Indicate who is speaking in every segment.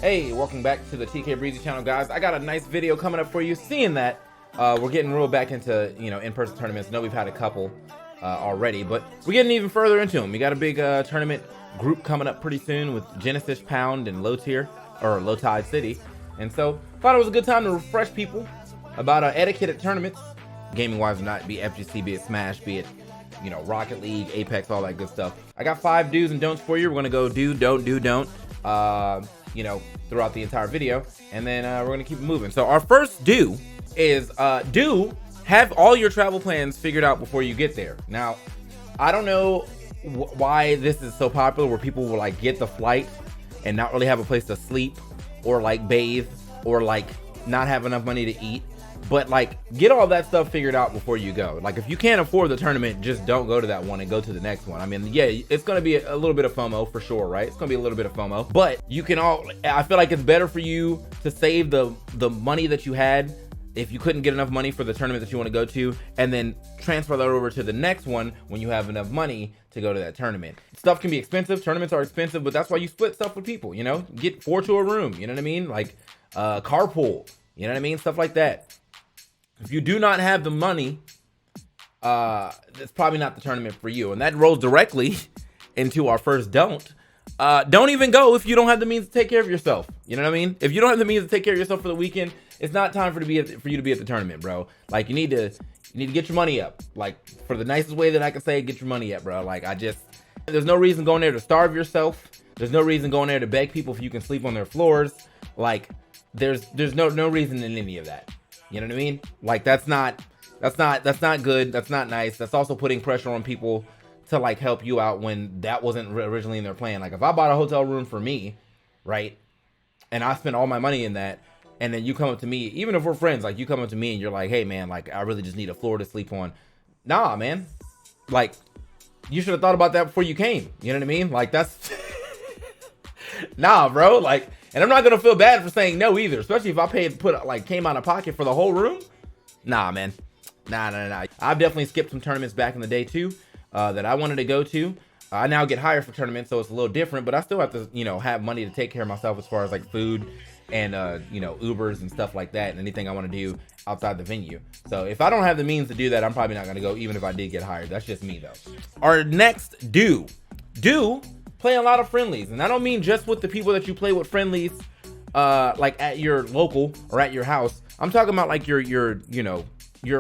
Speaker 1: Hey, welcome back to the TK Breezy channel, guys. I got a nice video coming up for you. Seeing that we're getting real back into in-person tournaments. I know we've had a couple already, but we're getting even further into them. We got a big tournament group coming up pretty soon with Genesis, Pound, and Low Tide City, and so thought it was a good time to refresh people about etiquette at tournaments, gaming wise, not be FGC, be it Smash, be it Rocket League, Apex, all that good stuff. I got 5 do's and don'ts for you. We're gonna go do, don't. Throughout the entire video, and then we're gonna keep it moving. So our first do is have all your travel plans figured out before you get there. Now, I don't know why this is so popular, where people will like get the flight and not really have a place to sleep, or like bathe, or like not have enough money to eat. But like, get all that stuff figured out before you go. Like, if you can't afford the tournament, just don't go to that one and go to the next one. I mean, yeah, it's gonna be a little bit of FOMO for sure, right? It's gonna be a little bit of FOMO, but you can I feel like it's better for you to save the money that you had if you couldn't get enough money for the tournament that you want to go to, and then transfer that over to the next one when you have enough money to go to that tournament. Stuff can be expensive, tournaments are expensive, but that's why you split stuff with people, get 4 to a room, you know what I mean? Like carpool, you know what I mean? Stuff like that. If you do not have the money, that's probably not the tournament for you. And that rolls directly into our first don't. Don't even go if you don't have the means to take care of yourself. You know what I mean? If you don't have the means to take care of yourself for the weekend, it's not time for you to be at the tournament, bro. Like, you need to get your money up. Like, for the nicest way that I can say, get your money up, bro. Like, there's no reason going there to starve yourself. There's no reason going there to beg people if you can sleep on their floors. Like, there's no reason in any of that. You know what I mean? Like, that's not good. That's not nice. That's also putting pressure on people to like help you out when that wasn't originally in their plan. Like, if I bought a hotel room for me, right, and I spent all my money in that, and then you come up to me, even if we're friends, like you come up to me and you're like, hey man, like I really just need a floor to sleep on. Nah, man. Like, you should have thought about that before you came. You know what I mean? Like, that's nah, bro. Like, and I'm not gonna feel bad for saying no either, especially if I came out of pocket for the whole room. Nah, man. Nah. I've definitely skipped some tournaments back in the day too, that I wanted to go to. I now get hired for tournaments, so it's a little different, but I still have to, have money to take care of myself as far as like food and Ubers and stuff like that, and anything I want to do outside the venue. So if I don't have the means to do that, I'm probably not gonna go, even if I did get hired. That's just me though. Our next do play a lot of friendlies, and I don't mean just with the people that you play with friendlies, like at your local or at your house. I'm talking about like your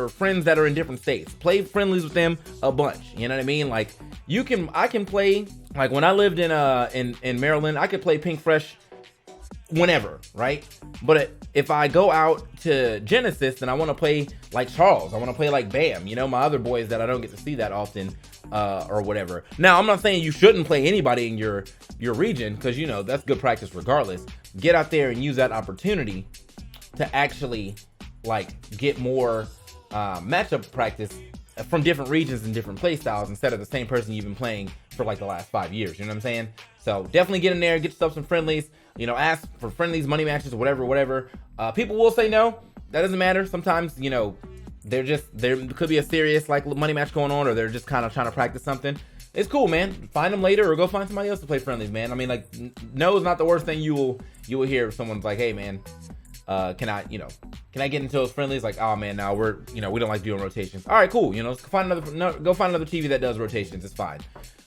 Speaker 1: friends that are in different states. Play friendlies with them a bunch. You know what I mean? Like, I can play, like when I lived in Maryland, I could play Pink Fresh whenever, right? But if I go out to Genesis, then I want to play like Charles. I want to play like Bam, my other boys that I don't get to see that often, or whatever. Now, I'm not saying you shouldn't play anybody in your region, because that's good practice regardless. Get out there and use that opportunity to actually like get more matchup practice from different regions and different play styles, instead of the same person you've been playing for like the last 5 years. You know what I'm saying? So definitely get in there, get yourself some friendlies, ask for friendlies, money matches, or whatever. People will say no. That doesn't matter. Sometimes, there could be a serious like money match going on, or they're just kind of trying to practice something. It's cool, man. Find them later, or go find somebody else to play friendlies, man. I mean, like, no is not the worst thing you will hear if someone's like, hey man, can I get into those friendlies? Like, oh man, now we don't like doing rotations. All right, cool. Go find another TV that does rotations. It's fine.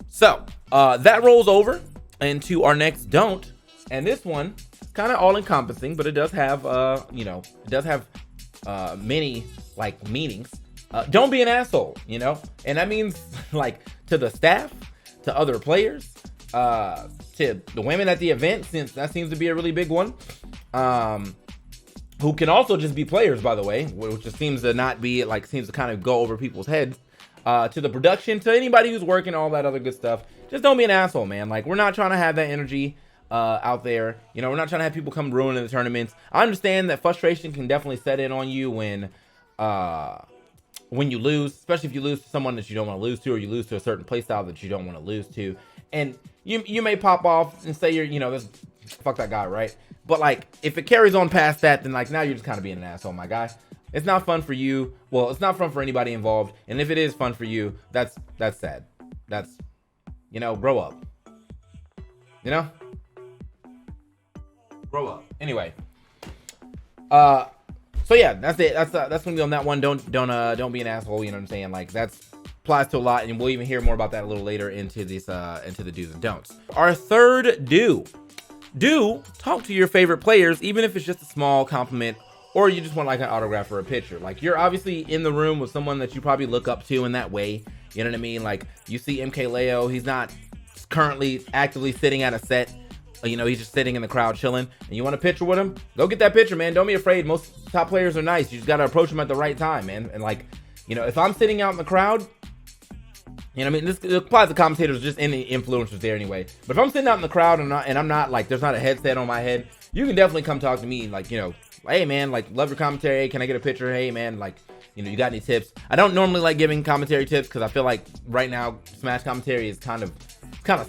Speaker 1: So that rolls over into our next don't, and this one kind of all encompassing, but it does have many like meanings. Don't be an asshole, and that means like to the staff, to other players, to the women at the event, since that seems to be a really big one. Who can also just be players, by the way, which just seems to kind of go over people's heads, to the production, to anybody who's working, all that other good stuff. Just don't be an asshole, man. Like, we're not trying to have that energy out there. We're not trying to have people come ruining the tournaments. I understand that frustration can definitely set in on you when you lose, especially if you lose to someone that you don't want to lose to, or you lose to a certain play style that you don't want to lose to. And you may pop off and say fuck that guy, right? But like, if it carries on past that, then like now you're just kind of being an asshole, my guy. It's not fun for you. Well, it's not fun for anybody involved. And if it is fun for you, that's sad. That's, grow up. Grow up. Anyway. So yeah, that's it. That's gonna be on that one. Don't be an asshole. You know what I'm saying? Like that's applies to a lot, and we'll even hear more about that a little later into this into the do's and don'ts. Our third do talk to your favorite players, even if it's just a small compliment, or you just want like an autograph or a picture. Like you're obviously in the room with someone that you probably look up to in that way. You know what I mean? Like you see MKLeo, he's not currently actively sitting at a set. You know, he's just sitting in the crowd chilling, and you want a picture with him? Go get that picture, man. Don't be afraid. Most top players are nice. You just got to approach them at the right time, man. And like, you know, if I'm sitting out in the crowd, you know what I mean? This applies to commentators, just any influencers there anyway. But if I'm sitting out in the crowd and I'm not like, there's not a headset on my head, you can definitely come talk to me. Like, you know, hey man, like love your commentary. Hey, can I get a picture? Hey man, like, you know, you got any tips? I don't normally like giving commentary tips because I feel like right now Smash commentary is kind of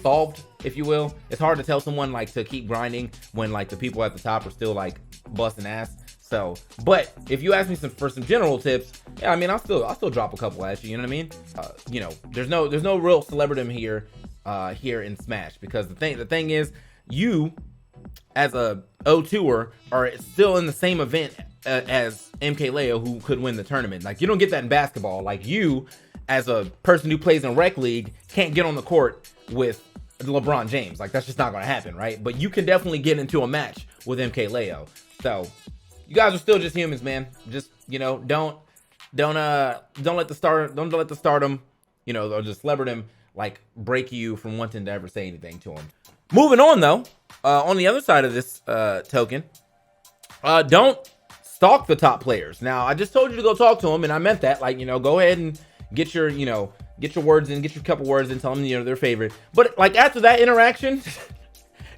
Speaker 1: solved, if you will. It's hard to tell someone like to keep grinding when like the people at the top are still like busting ass. So, but if you ask me for some general tips, yeah, I mean, I'll still drop a couple at you. You know what I mean? You know, there's no real celebrity here in Smash, because the thing is, you as a O2er are still in the same event as MKLeo, who could win the tournament. Like you don't get that in basketball. Like you, as a person who plays in rec league, can't get on the court with LeBron James. Like that's just not gonna happen, right? But you can definitely get into a match with MKLeo. So you guys are still just humans, man. Just, you know, don't let the stardom, you know, or the celebridom like break you from wanting to ever say anything to him. Moving on though, on the other side of this token, don't stalk the top players. Now I just told you to go talk to them, and I meant that. Like, you know, go ahead and get your words in, get your couple words in, tell them, you know, their favorite. But like after that interaction,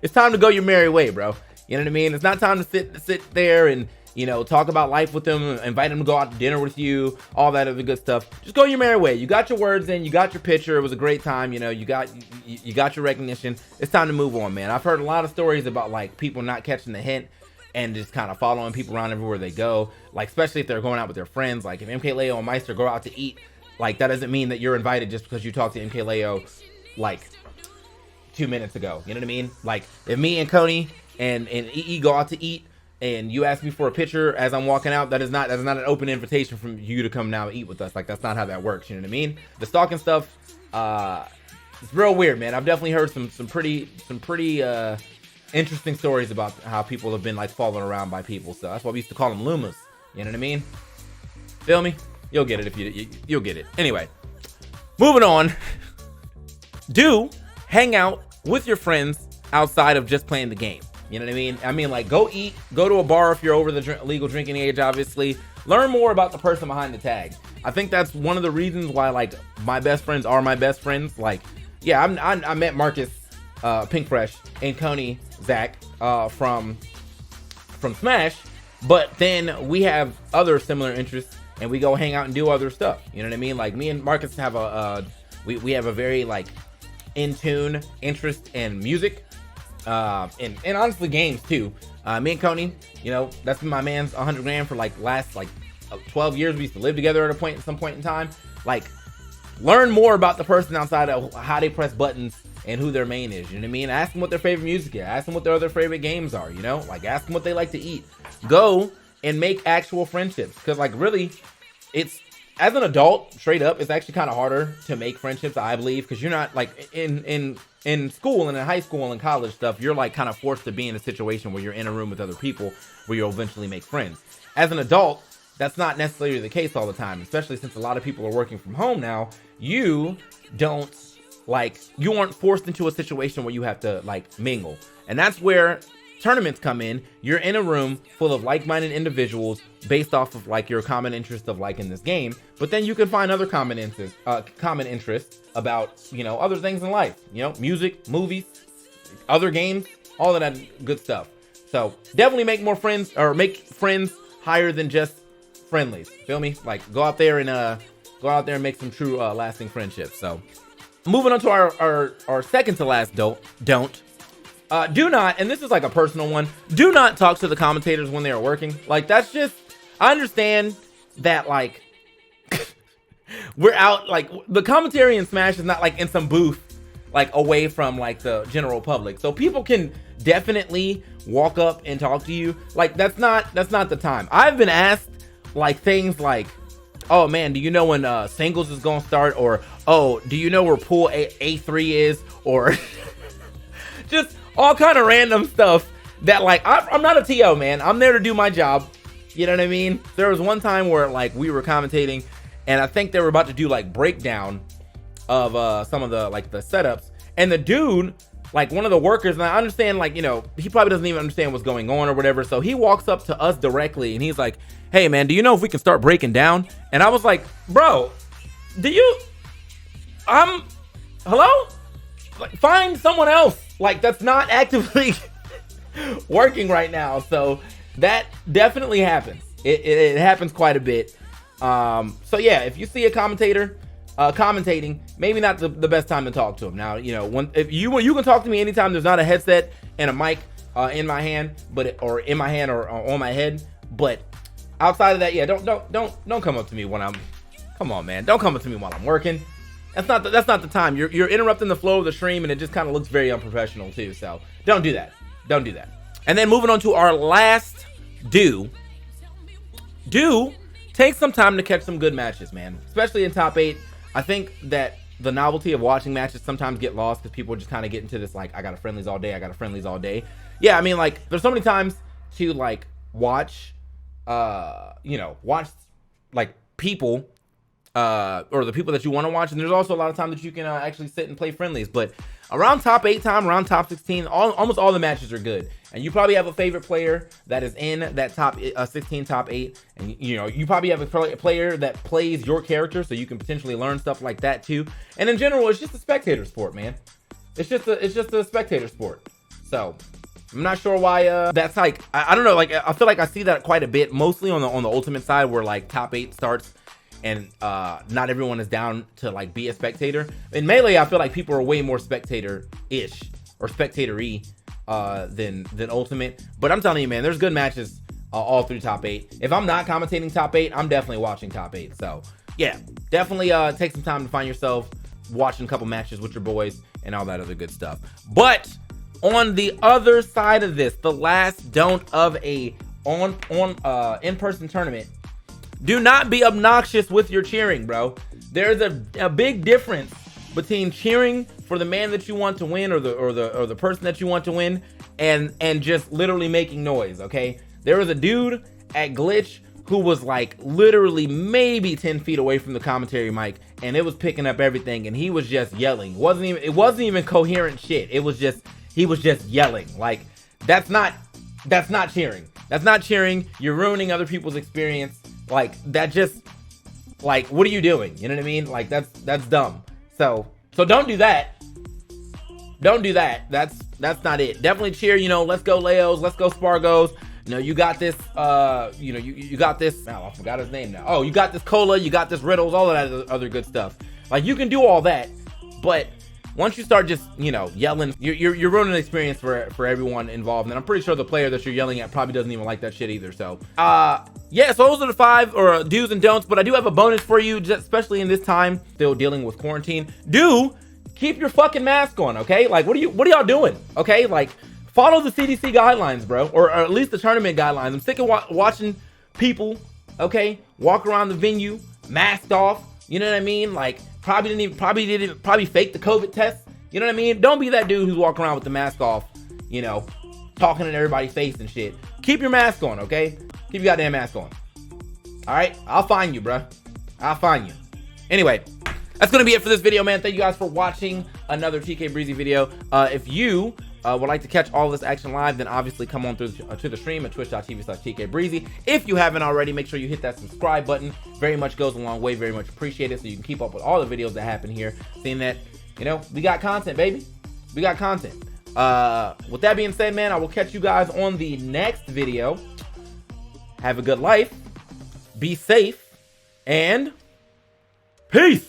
Speaker 1: it's time to go your merry way, bro. You know what I mean? It's not time to sit there and, you know, talk about life with them, invite them to go out to dinner with you, all that other good stuff. Just go your merry way. You got your words in, you got your picture. It was a great time. You know, you got your recognition. It's time to move on, man. I've heard a lot of stories about like people not catching the hint and just kind of following people around everywhere they go. Like, especially if they're going out with their friends. Like if MKLeo and Meister go out to eat, like that doesn't mean that you're invited just because you talked to MKLeo like 2 minutes ago. You know what I mean? Like if me and Coney and EE go out to eat, and you ask me for a picture as I'm walking out, that is not an open invitation from you to come now and eat with us. Like that's not how that works. You know what I mean? The stalking stuff, it's real weird, man. I've definitely heard some pretty interesting stories about how people have been like followed around by people. So that's why we used to call them Lumas. You know what I mean? Feel me? You'll get it if you'll get it. Anyway, moving on. Do hang out with your friends outside of just playing the game. You know what I mean? I mean, like, go eat, go to a bar if you're over the legal drinking age, obviously. Learn more about the person behind the tag. I think that's one of the reasons why, like, my best friends are my best friends. Like, yeah, I met Marcus, Pink Fresh, and Coney, Zach, from Smash, but then we have other similar interests, and we go hang out and do other stuff. You know what I mean? Like, me and Marcus have we have a very, like, in tune interest in music. And honestly games too. Me and Coney, you know, that's been my man's 100 grand for like last 12 years. We used to live together at some point in time. Like, learn more about the person outside of how they press buttons and who their main is. You know what I mean? Ask them what their favorite music is. Ask them what their other favorite games are. You know, like ask them what they like to eat. Go and make actual friendships, because like really, it's, as an adult, straight up, it's actually kind of harder to make friendships, I believe, because you're not like in school and in high school and college stuff, you're like kind of forced to be in a situation where you're in a room with other people where you'll eventually make friends. As an adult, that's not necessarily the case all the time, especially since a lot of people are working from home now. You aren't forced into a situation where you have to like mingle. And that's where tournaments come in. You're in a room full of like-minded individuals based off of like your common interest of like in this game, but then you can find other common interests about, you know, other things in life, you know, music, movies, other games, all of that good stuff. So definitely make more friends, or make friends higher than just friendlies. Feel me? Like go out there and make some true lasting friendships. So moving on to our second to last don't. Do not, and this is like a personal one, do not talk to the commentators when they are working. Like, that's just, I understand that, like, we're out, like, the commentary in Smash is not, like, in some booth, like, away from, like, the general public. So people can definitely walk up and talk to you. Like, that's not the time. I've been asked like things like, oh man, do you know when singles is gonna start? Or, oh, do you know where pool A3 is? Or just all kind of random stuff that, like, I'm not a TO, man. I'm there to do my job. You know what I mean? There was one time where, like, we were commentating, and I think they were about to do, like, breakdown of some of the, like, the setups. And the dude, like, one of the workers, and I understand, like, you know, he probably doesn't even understand what's going on or whatever. So he walks up to us directly, and he's like, hey, man, do you know if we can start breaking down? And I was like, bro, hello? Like, find someone else. Like, that's not actively working right now. So that definitely happens. It happens quite a bit. So yeah, if you see a commentator commentating, maybe not the best time to talk to him. Now, you know, if you can talk to me anytime there's not a headset and a mic in my hand, or in my hand or on my head. But outside of that, yeah, don't come up to me when I'm. Come on, man, don't come up to me while I'm working. That's not the time. You're interrupting the flow of the stream, and it just kind of looks very unprofessional too. So don't do that. Don't do that. And then moving on to our last do take some time to catch some good matches, man. Especially in top 8. I think that the novelty of watching matches sometimes get lost because people just kind of get into this, like, I got a friendlies all day. Yeah, I mean, like, there's so many times to, like, watch like people or the people that you want to watch, and there's also a lot of time that you can actually sit and play friendlies. But around top 8 time, around top 16, almost all the matches are good, and you probably have a favorite player that is in that top 16, top 8, and you know, you probably have a player that plays your character, so you can potentially learn stuff like that too. And in general, it's just a spectator sport, man. It's just a spectator sport. So I'm not sure why that's like, I don't know, like, I feel like I see that quite a bit, mostly on the ultimate side, where like top 8 starts and not everyone is down to like be a spectator. In Melee, I feel like people are way more spectator-ish or spectator-y than ultimate. But I'm telling you, man, there's good matches all through top 8. If I'm not commentating top 8, I'm definitely watching top 8. So yeah, definitely take some time to find yourself watching a couple matches with your boys and all that other good stuff. But on the other side of this, the last don't of a in-person tournament, do not be obnoxious with your cheering, bro. There's a big difference between cheering for the man that you want to win, or the person that you want to win, and just literally making noise. Okay, there was a dude at Glitch who was like literally maybe 10 feet away from the commentary mic, and it was picking up everything, and he was just yelling. It wasn't even coherent shit. He was just yelling. Like, that's not cheering. That's not cheering. You're ruining other people's experience. Like, that just, like, what are you doing? You know what I mean? Like, that's dumb. So don't do that. Don't do that. That's not it. Definitely cheer, you know, let's go Leos, let's go Spargos. You know, you got this, you know, you got this, oh, I forgot his name now. Oh, you got this Cola, you got this Riddles, all of that other good stuff. Like, you can do all that, but once you start just, you know, yelling, you're ruining the experience for everyone involved. And I'm pretty sure the player that you're yelling at probably doesn't even like that shit either. So, yeah, so those are the 5 or do's and don'ts, but I do have a bonus for you, just especially in this time, still dealing with quarantine. Do keep your fucking mask on, okay? Like, what are y'all doing? Okay, like, follow the CDC guidelines, bro, or at least the tournament guidelines. I'm sick of watching people, okay, walk around the venue masked off. You know what I mean? Like, probably fake the COVID test. You know what I mean? Don't be that dude who's walking around with the mask off, you know, talking in everybody's face and shit. Keep your mask on, okay? Keep your goddamn mask on. All right? I'll find you, bruh. I'll find you. Anyway, that's going to be it for this video, man. Thank you guys for watching another TK Breezy video. If you would like to catch all this action live, then obviously come on through to the stream at twitch.tv/TKBreezy. If you haven't already, make sure you hit that subscribe button. Very much goes a long way. Very much appreciate it, so you can keep up with all the videos that happen here. Seeing that, you know, we got content, baby. We got content. With that being said, man, I will catch you guys on the next video. Have a good life. Be safe. And peace.